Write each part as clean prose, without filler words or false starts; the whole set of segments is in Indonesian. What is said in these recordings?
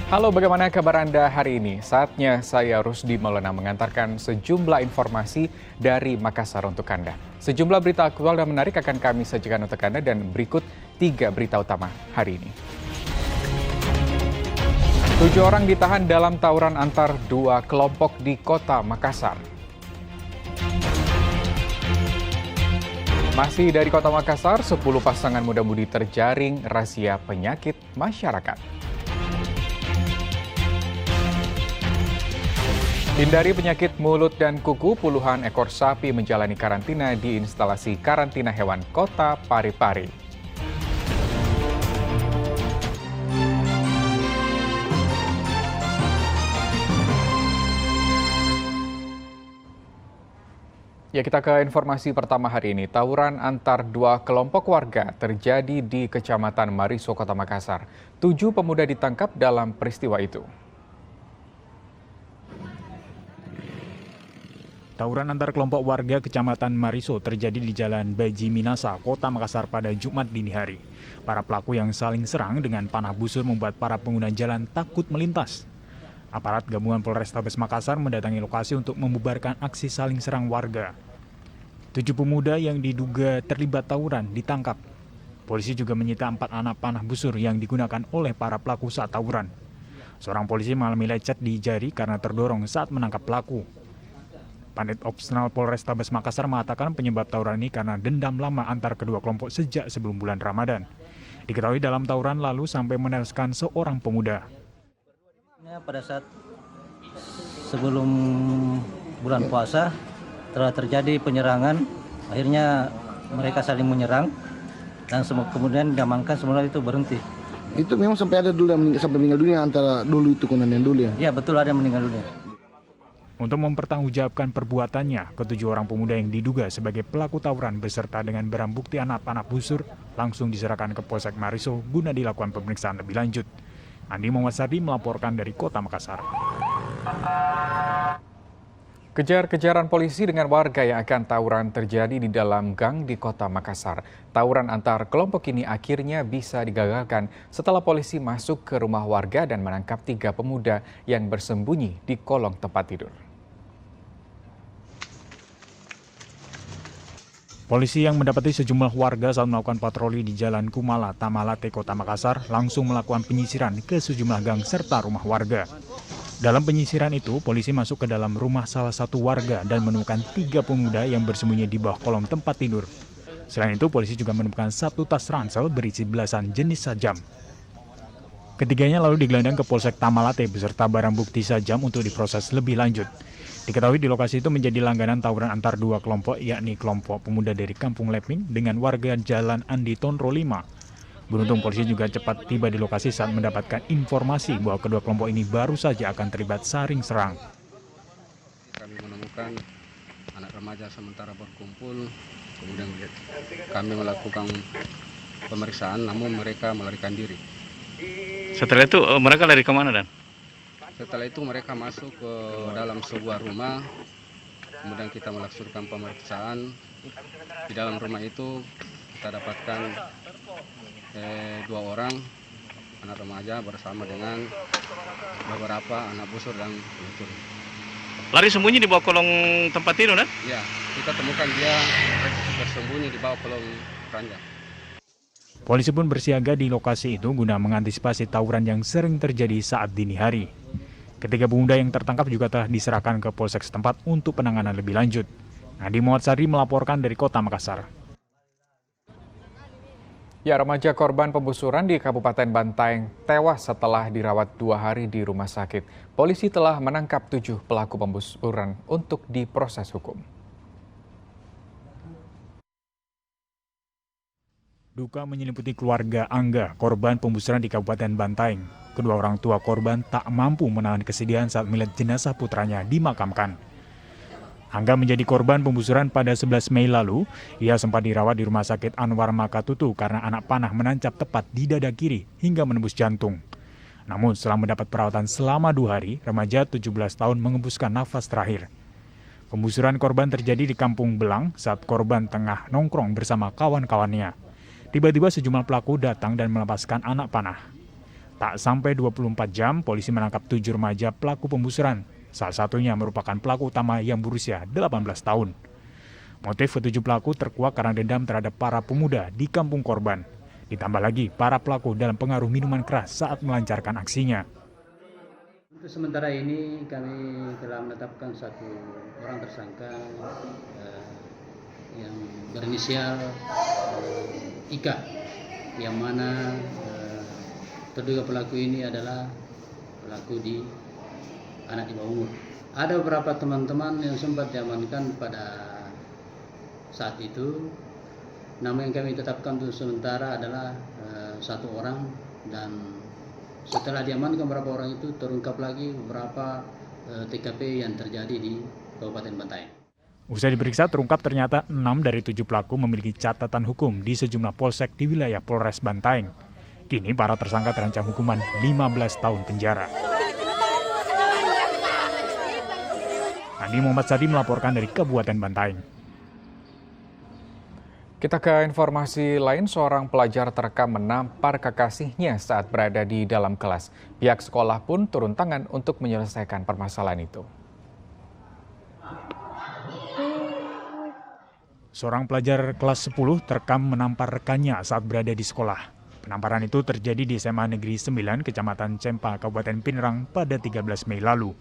Halo, bagaimana kabar Anda hari ini? Saatnya saya Rusdi Maulana mengantarkan sejumlah informasi dari Makassar untuk Anda. Sejumlah berita aktual dan menarik akan kami sajikan untuk Anda dan berikut 3 berita utama hari ini. 7 orang ditahan dalam tawuran antar 2 kelompok di kota Makassar. Masih dari kota Makassar, 10 pasangan muda-mudi terjaring razia penyakit masyarakat. Hindari penyakit mulut dan kuku, puluhan ekor sapi menjalani karantina di instalasi karantina hewan Kota Parepare. Ya, kita ke informasi pertama hari ini. Tawuran antar 2 kelompok warga terjadi di Kecamatan Mariso, Kota Makassar. 7 pemuda ditangkap dalam peristiwa itu. Tawuran antar kelompok warga Kecamatan Mariso terjadi di Jalan Baji Minasa, Kota Makassar pada Jumat dini hari. Para pelaku yang saling serang dengan panah busur membuat para pengguna jalan takut melintas. Aparat gabungan Polrestabes Makassar mendatangi lokasi untuk membubarkan aksi saling serang warga. 7 pemuda yang diduga terlibat tawuran ditangkap. Polisi juga menyita 4 anak panah busur yang digunakan oleh para pelaku saat tawuran. Seorang polisi mengalami lecet di jari karena terdorong saat menangkap pelaku. Panit Opsional Polrestabes Makassar mengatakan penyebab tawuran ini karena dendam lama antar kedua kelompok sejak sebelum bulan Ramadan. Diketahui dalam tawuran lalu sampai menewaskan seorang pemuda. Pada saat sebelum bulan puasa telah terjadi penyerangan, akhirnya mereka saling menyerang dan kemudian diamankan, semula itu berhenti. Itu memang sampai ada dulu yang sampai meninggal dunia antara dulu itu dengan yang dulu ya? Ya betul, ada yang meninggal dunia. Untuk mempertanggungjawabkan perbuatannya, ke-7 orang pemuda yang diduga sebagai pelaku tawuran beserta dengan barang bukti anak panah busur langsung diserahkan ke Polsek Mariso guna dilakukan pemeriksaan lebih lanjut. Andi Muhammad Sardi melaporkan dari Kota Makassar. Kejar-kejaran polisi dengan warga yang akan tawuran terjadi di dalam gang di Kota Makassar. Tawuran antar kelompok ini akhirnya bisa digagalkan setelah polisi masuk ke rumah warga dan menangkap 3 pemuda yang bersembunyi di kolong tempat tidur. Polisi yang mendapati sejumlah warga saat melakukan patroli di Jalan Kumala, Tamalate, Kota Makassar langsung melakukan penyisiran ke sejumlah gang serta rumah warga. Dalam penyisiran itu, polisi masuk ke dalam rumah salah satu warga dan menemukan 3 pemuda yang bersembunyi di bawah kolong tempat tidur. Selain itu, polisi juga menemukan 1 tas ransel berisi belasan jenis sajam. Ketiganya lalu digelandang ke Polsek Tamalate beserta barang bukti sajam untuk diproses lebih lanjut. Diketahui di lokasi itu menjadi langganan tawuran antar 2 kelompok, yakni kelompok pemuda dari Kampung Leping dengan warga Jalan Andi Tonro 5. Beruntung polisi juga cepat tiba di lokasi saat mendapatkan informasi bahwa kedua kelompok ini baru saja akan terlibat saling serang. Kami menemukan anak remaja sementara berkumpul, kemudian kami melakukan pemeriksaan, namun mereka melarikan diri. Setelah itu mereka lari kemana, Dan? Setelah itu mereka masuk ke dalam sebuah rumah, kemudian kita melakukan pemeriksaan. Di dalam rumah itu kita dapatkan 2 orang anak remaja bersama dengan beberapa anak busur dan peluncur. Lari sembunyi di bawah kolong tempat tidur, Dan? Ya, kita temukan dia bersembunyi di bawah kolong ranjang. Polisi pun bersiaga di lokasi itu guna mengantisipasi tawuran yang sering terjadi saat dini hari. Ketiga pemuda yang tertangkap juga telah diserahkan ke Polsek setempat untuk penanganan lebih lanjut. Andi Muhammad Sardi melaporkan dari Kota Makassar. Ya, remaja korban pembusuran di Kabupaten Bantaeng tewas setelah dirawat 2 hari di rumah sakit. Polisi telah menangkap 7 pelaku pembusuran untuk diproses hukum. Duka menyelimuti keluarga Angga, korban pembusuran di Kabupaten Bantaeng. Kedua orang tua korban tak mampu menahan kesedihan saat melihat jenazah putranya dimakamkan. Angga menjadi korban pembusuran pada 11 Mei lalu. Ia sempat dirawat di Rumah Sakit Anwar Makatutu karena anak panah menancap tepat di dada kiri hingga menembus jantung. Namun setelah mendapat perawatan selama 2 hari, remaja 17 tahun mengembuskan nafas terakhir. Pembusuran korban terjadi di Kampung Belang saat korban tengah nongkrong bersama kawan-kawannya. Tiba-tiba sejumlah pelaku datang dan melepaskan anak panah. Tak sampai 24 jam, polisi menangkap 7 remaja pelaku pembusuran. Salah satunya merupakan pelaku utama yang berusia 18 tahun. Motif ketujuh pelaku terkuak karena dendam terhadap para pemuda di kampung korban. Ditambah lagi para pelaku dalam pengaruh minuman keras saat melancarkan aksinya. Untuk sementara ini kami telah menetapkan satu orang tersangka yang berinisial Ika, yang mana terduga pelaku ini adalah pelaku di anak di bawah umur. Ada beberapa teman-teman yang sempat diamankan pada saat itu. Nama yang kami tetapkan untuk sementara adalah satu orang, dan setelah diamankan beberapa orang itu terungkap lagi beberapa TKP yang terjadi di Kabupaten Bantaeng. Usai diperiksa, terungkap ternyata 6 dari 7 pelaku memiliki catatan hukum di sejumlah polsek di wilayah Polres Bantaeng. Kini para tersangka terancam hukuman 15 tahun penjara. Andi Muhammad Sadi melaporkan dari Kabupaten Bantaeng. Kita ke informasi lain, seorang pelajar terekam menampar kekasihnya saat berada di dalam kelas. Pihak sekolah pun turun tangan untuk menyelesaikan permasalahan itu. Seorang pelajar kelas 10 terekam menampar rekannya saat berada di sekolah. Penamparan itu terjadi di SMA Negeri 9, Kecamatan Cempa, Kabupaten Pinrang pada 13 Mei lalu.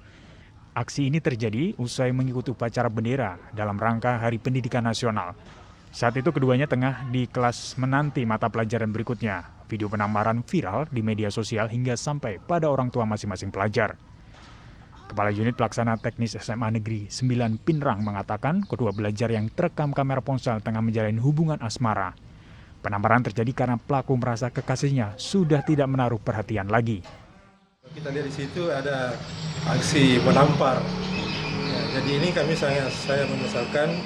Aksi ini terjadi usai mengikuti upacara bendera dalam rangka Hari Pendidikan Nasional. Saat itu keduanya tengah di kelas menanti mata pelajaran berikutnya. Video penamparan viral di media sosial hingga sampai pada orang tua masing-masing pelajar. Kepala Unit Pelaksana Teknis SMA Negeri 9 Pinrang mengatakan kedua pelajar yang terekam kamera ponsel tengah menjalin hubungan asmara. Penamparan terjadi karena pelaku merasa kekasihnya sudah tidak menaruh perhatian lagi. Kita lihat di situ ada aksi menampar. Ya, jadi ini saya menyesalkan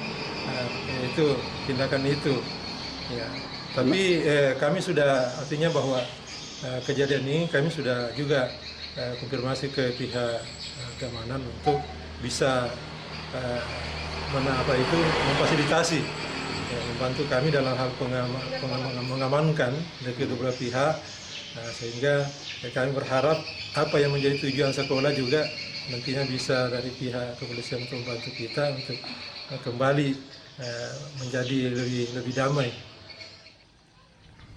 itu tindakan itu. Ya. Tapi kami sudah, artinya bahwa kejadian ini kami sudah juga konfirmasi ke pihak keamanan untuk bisa memfasilitasi, membantu kami dalam hal mengamankan dari kedua belah pihak, sehingga kami berharap apa yang menjadi tujuan sekolah juga nantinya bisa dari pihak kepolisian untuk membantu kita untuk kembali menjadi lebih damai.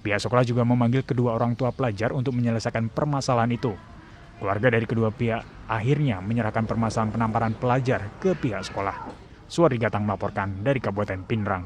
Pihak sekolah juga memanggil kedua orang tua pelajar untuk menyelesaikan permasalahan itu. Keluarga dari kedua pihak akhirnya menyerahkan permasalahan penamparan pelajar ke pihak sekolah. Suwari Gatang melaporkan dari Kabupaten Pinrang.